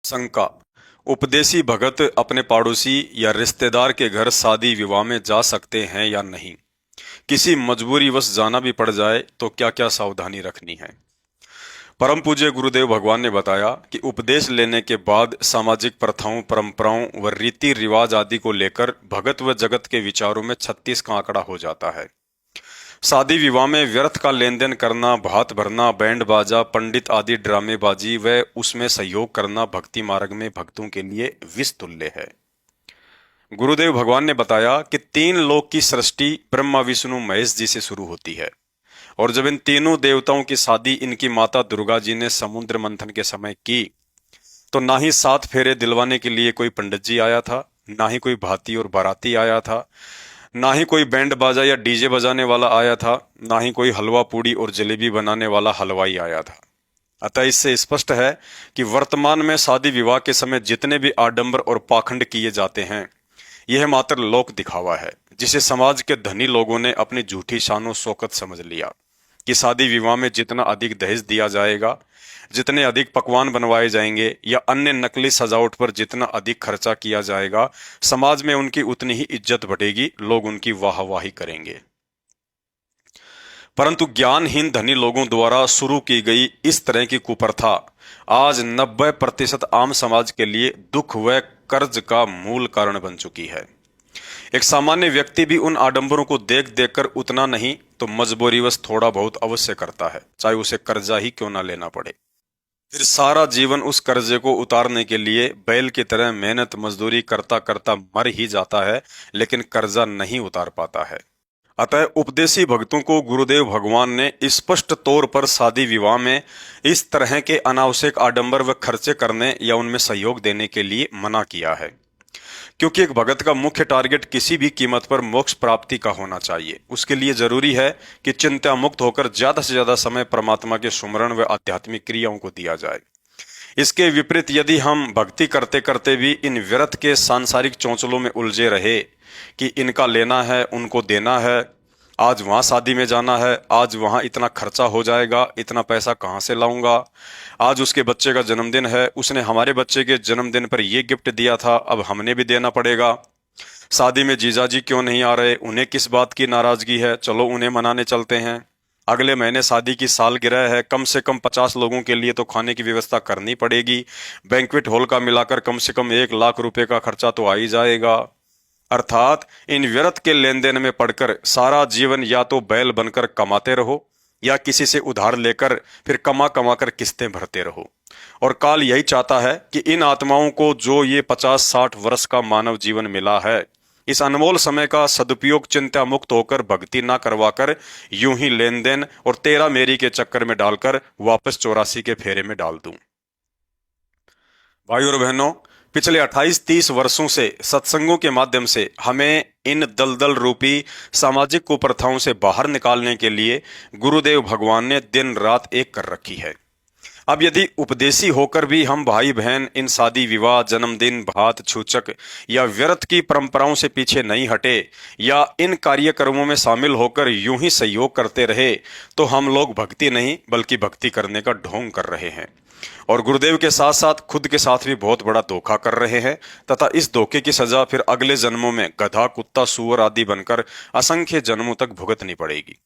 शंका। उपदेशी भगत अपने पड़ोसी या रिश्तेदार के घर शादी विवाह में जा सकते हैं या नहीं? किसी मजबूरीवश जाना भी पड़ जाए तो क्या क्या सावधानी रखनी है? परम पूज्य गुरुदेव भगवान ने बताया कि उपदेश लेने के बाद सामाजिक प्रथाओं, परंपराओं व रीति रिवाज आदि को लेकर भगत व जगत के विचारों में 36 का आंकड़ा हो जाता है। शादी विवाह में व्यर्थ का लेन देन करना, भात भरना, बैंड बाजा, पंडित आदि ड्रामेबाजी व उसमें सहयोग करना भक्ति मार्ग में भक्तों के लिए विष तुल्य है। गुरुदेव भगवान ने बताया कि तीन लोक की सृष्टि ब्रह्मा विष्णु महेश जी से शुरू होती है, और जब इन तीनों देवताओं की शादी इनकी माता दुर्गा जी ने समुद्र मंथन के समय की, तो ना ही 7 फेरे दिलवाने के लिए कोई पंडित जी आया था, ना ही कोई भाती और बाराती आया था, ना ही कोई बैंड बाजा या डीजे बजाने वाला आया था, ना ही कोई हलवा पूड़ी और जलेबी बनाने वाला हलवाई आया था। अतः इससे स्पष्ट है कि वर्तमान में शादी विवाह के समय जितने भी आडंबर और पाखंड किए जाते हैं, यह मात्र लोक दिखावा है, जिसे समाज के धनी लोगों ने अपनी झूठी शानो शौकत समझ लिया कि शादी विवाह में जितना अधिक दहेज दिया जाएगा, जितने अधिक पकवान बनवाए जाएंगे या अन्य नकली सजावट पर जितना अधिक खर्चा किया जाएगा, समाज में उनकी उतनी ही इज्जत बढ़ेगी, लोग उनकी वाहवाही करेंगे। परंतु ज्ञानहीन धनी लोगों द्वारा शुरू की गई इस तरह की कुप्रथा आज 90% आम समाज के लिए दुख व कर्ज का मूल कारण बन चुकी है। एक सामान्य व्यक्ति भी उन आडंबरों को देख देखकर उतना नहीं तो मजबूरीवश थोड़ा बहुत अवश्य करता है, चाहे उसे कर्जा ही क्यों ना लेना पड़े। फिर सारा जीवन उस कर्जे को उतारने के लिए बैल की तरह मेहनत मजदूरी करता करता मर ही जाता है, लेकिन कर्जा नहीं उतार पाता है। अतः उपदेशी भक्तों को गुरुदेव भगवान ने स्पष्ट तौर पर शादी विवाह में इस तरह के अनावश्यक आडंबर व खर्चे करने या उनमें सहयोग देने के लिए मना किया है, क्योंकि एक भगत का मुख्य टारगेट किसी भी कीमत पर मोक्ष प्राप्ति का होना चाहिए। उसके लिए जरूरी है कि चिंता मुक्त होकर ज्यादा से ज्यादा समय परमात्मा के सुमरण व आध्यात्मिक क्रियाओं को दिया जाए। इसके विपरीत यदि हम भक्ति करते करते भी इन व्यर्थ के सांसारिक चौंचलों में उलझे रहे कि इनका लेना है, उनको देना है, आज वहां शादी में जाना है, आज वहां इतना खर्चा हो जाएगा, इतना पैसा कहाँ से लाऊंगा, आज उसके बच्चे का जन्मदिन है, उसने हमारे बच्चे के जन्मदिन पर ये गिफ्ट दिया था, अब हमने भी देना पड़ेगा, शादी में जीजाजी क्यों नहीं आ रहे, उन्हें किस बात की नाराजगी है, चलो उन्हें मनाने चलते हैं, अगले महीने शादी की सालगिरह है, कम से कम 50 लोगों के लिए तो खाने की व्यवस्था करनी पड़ेगी, बैंक्वेट हॉल का मिलाकर कम से कम 1 लाख रुपए का खर्चा तो आ ही जाएगा। अर्थात इन व्यर्थ के लेन देन में पड़कर सारा जीवन या तो बैल बनकर कमाते रहो या किसी से उधार लेकर फिर कमा कमा कर किस्तें भरते रहो। और काल यही चाहता है कि इन आत्माओं को जो ये 50-60 वर्ष का मानव जीवन मिला है, इस अनमोल समय का सदुपयोग चिंता मुक्त होकर भक्ति ना करवाकर यूं ही लेन देन और तेरा मेरी के चक्कर में डालकर वापस 84 के फेरे में डाल दूं। भाई और बहनों, पिछले 28-30 वर्षों से सत्संगों के माध्यम से हमें इन दलदल रूपी सामाजिक कुप्रथाओं से बाहर निकालने के लिए गुरुदेव भगवान ने दिन रात एक कर रखी है। अब यदि उपदेशी होकर भी हम भाई बहन इन शादी विवाह, जन्मदिन, भात छूचक या व्यर्थ की परंपराओं से पीछे नहीं हटे या इन कार्यक्रमों में शामिल होकर यूं ही सहयोग करते रहे, तो हम लोग भक्ति नहीं बल्कि भक्ति करने का ढोंग कर रहे हैं और गुरुदेव के साथ साथ खुद के साथ भी बहुत बड़ा धोखा कर रहे हैं, तथा इस धोखे की सजा फिर अगले जन्मों में गधा, कुत्ता, सूअर आदि बनकर असंख्य जन्मों तक भुगतनी पड़ेगी।